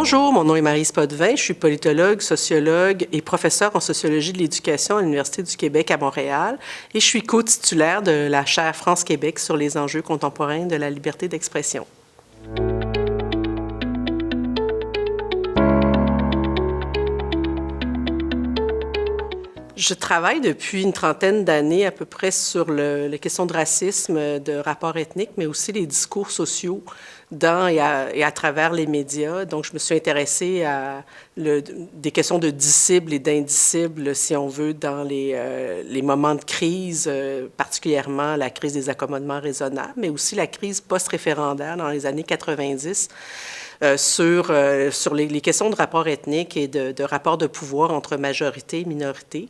Bonjour, mon nom est Maryse Potvin, je suis politologue, sociologue et professeure en sociologie de l'éducation à l'Université du Québec à Montréal et je suis co-titulaire de la chaire France-Québec sur les enjeux contemporains de la liberté d'expression. Je travaille depuis une trentaine d'années à peu près sur les questions de racisme, de rapport ethnique, mais aussi les discours sociaux dans et à travers les médias. Donc, je me suis intéressée à des questions de discibles et d'indicibles, si on veut, dans les moments de crise, particulièrement la crise des accommodements raisonnables, mais aussi la crise post-référendaire dans les années 90. Sur les questions de rapport ethnique et de rapport de pouvoir entre majorité et minorité,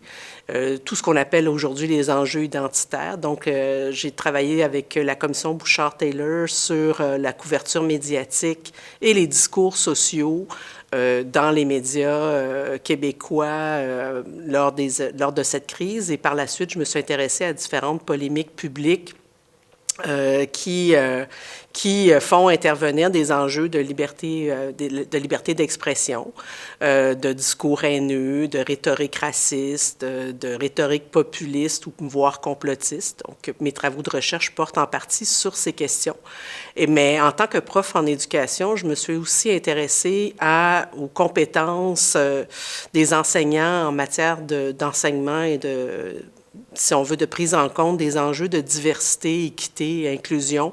tout ce qu'on appelle aujourd'hui les enjeux identitaires. Donc, j'ai travaillé avec la commission Bouchard-Taylor sur la couverture médiatique et les discours sociaux dans les médias québécois lors de cette crise. Et par la suite, je me suis intéressée à différentes polémiques publiques qui font intervenir des enjeux de liberté d'expression, de discours haineux, de rhétorique raciste, de rhétorique populiste ou voire complotiste. Donc, mes travaux de recherche portent en partie sur ces questions. Mais en tant que prof en éducation, je me suis aussi intéressée aux compétences des enseignants en matière d'enseignement et si on veut, de prise en compte des enjeux de diversité, équité et inclusion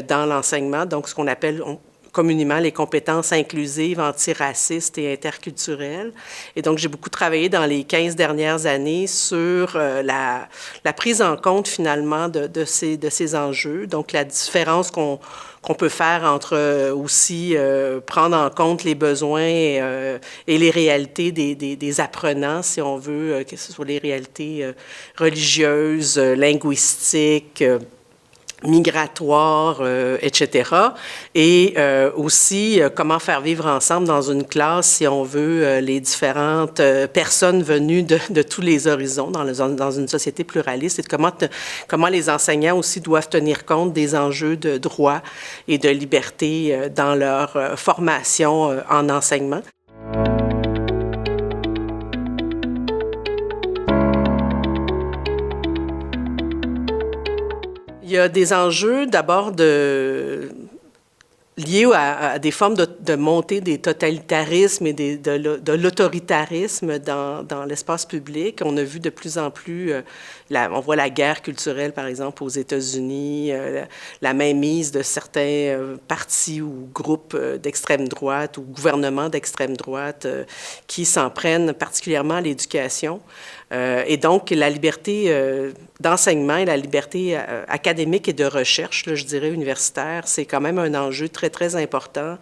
dans l'enseignement, donc ce qu'on appelle communément les compétences inclusives, antiracistes et interculturelles. Et donc, j'ai beaucoup travaillé dans les 15 dernières années sur la prise en compte, finalement, de ces enjeux, donc la différence qu'on peut faire entre aussi prendre en compte les besoins et les réalités des apprenants, si on veut, que ce soit les réalités religieuses, linguistiques, migratoires, etc. Et aussi, comment faire vivre ensemble dans une classe, si on veut, les différentes personnes venues de tous les horizons dans une société pluraliste et comment les enseignants aussi doivent tenir compte des enjeux de droit et de liberté dans leur formation en enseignement. Il y a des enjeux d'abord liés à des formes de montée des totalitarismes et de l'autoritarisme dans l'espace public. On a vu de plus en plus, on voit la guerre culturelle, par exemple, aux États-Unis, la mainmise de certains partis ou groupes d'extrême droite ou gouvernements d'extrême droite qui s'en prennent particulièrement à l'éducation. Et donc, la liberté d'enseignement et la liberté académique et de recherche, là, je dirais universitaire, c'est quand même un enjeu très, très important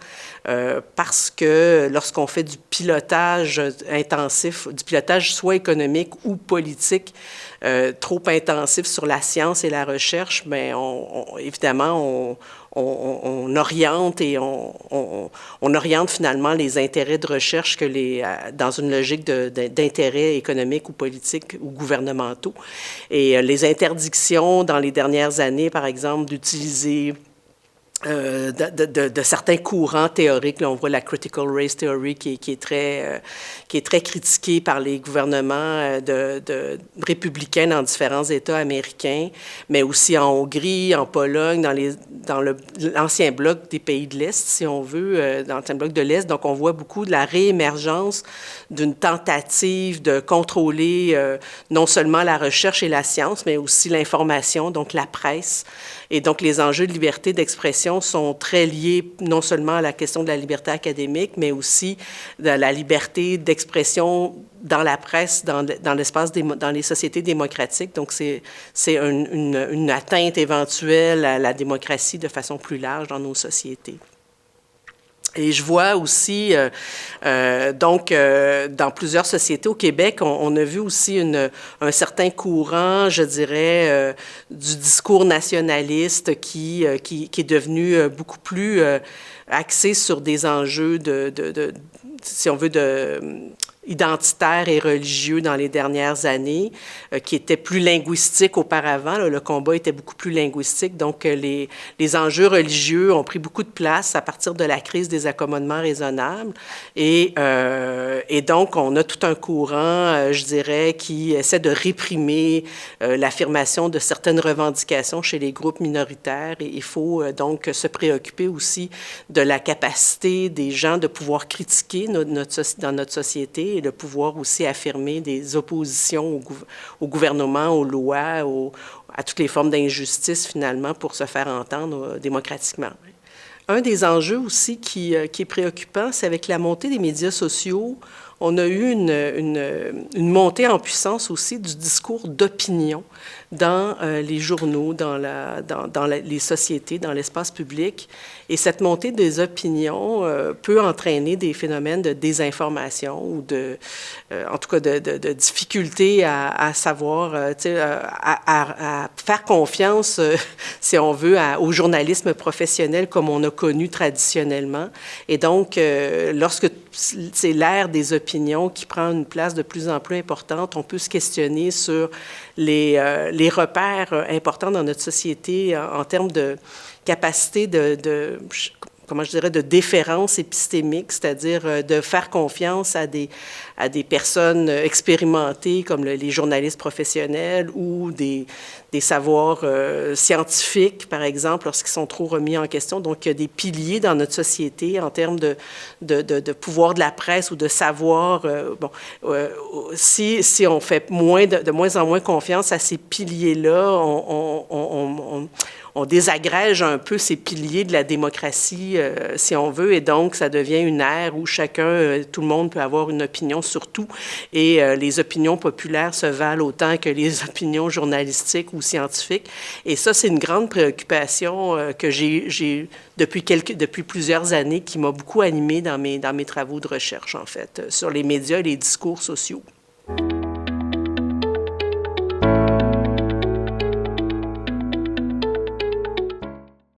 parce que lorsqu'on fait du pilotage intensif, du pilotage soit économique ou politique, trop intensif sur la science et la recherche, bien, évidemment, on oriente et on oriente finalement les intérêts de recherche dans une logique d'intérêts économiques ou politiques ou gouvernementaux. Et les interdictions dans les dernières années, par exemple, d'utiliser de certains courants théoriques. Là, on voit la critical race theory qui est très critiquée par les gouvernements républicains dans différents États américains, mais aussi en Hongrie, en Pologne, dans l'ancien bloc des pays de l'Est, si on veut, dans l'ancien bloc de l'Est. Donc, on voit beaucoup de la réémergence d'une tentative de contrôler non seulement la recherche et la science, mais aussi l'information, donc la presse. Et donc, les enjeux de liberté d'expression sont très liés non seulement à la question de la liberté académique, mais aussi de la liberté d'expression dans la presse, dans l'espace, dans les sociétés démocratiques. Donc, c'est une atteinte éventuelle à la démocratie de façon plus large dans nos sociétés. Et je vois aussi, dans plusieurs sociétés au Québec, on a vu aussi un certain courant, je dirais, du discours nationaliste qui est devenu beaucoup plus axé sur des enjeux si on veut, identitaire et religieux dans les dernières années, qui était plus linguistique auparavant. Là, le combat était beaucoup plus linguistique, donc les enjeux religieux ont pris beaucoup de place à partir de la crise des accommodements raisonnables. Et donc, on a tout un courant, je dirais, qui essaie de réprimer l'affirmation de certaines revendications chez les groupes minoritaires. Et il faut donc se préoccuper aussi de la capacité des gens de pouvoir critiquer dans notre société et de pouvoir aussi affirmer des oppositions au gouvernement, aux lois, à toutes les formes d'injustice, finalement, pour se faire entendre démocratiquement. Un des enjeux aussi qui est préoccupant, c'est avec la montée des médias sociaux, on a eu une montée en puissance aussi du discours d'opinion dans les journaux, dans les sociétés, dans l'espace public. Et cette montée des opinions peut entraîner des phénomènes de désinformation ou en tout cas de difficulté à savoir, à faire confiance, si on veut, au journalisme professionnel comme on a connu traditionnellement. Et donc, lorsque c'est l'ère des opinions qui prend une place de plus en plus importante, on peut se questionner sur les repères importants dans notre société en termes de capacité comment je dirais, de déférence épistémique, c'est-à-dire de faire confiance à des personnes expérimentées comme les journalistes professionnels ou des savoirs scientifiques, par exemple, lorsqu'ils sont trop remis en question. Donc, il y a des piliers dans notre société en termes de pouvoir de la presse ou de savoir. Si on fait de moins en moins confiance à ces piliers-là, on désagrège un peu ces piliers de la démocratie, si on veut, et donc ça devient une ère où tout le monde peut avoir une opinion sur tout, et les opinions populaires se valent autant que les opinions journalistiques ou scientifiques. Et ça, c'est une grande préoccupation que j'ai depuis plusieurs années, qui m'a beaucoup animée dans mes travaux de recherche, en fait, sur les médias et les discours sociaux.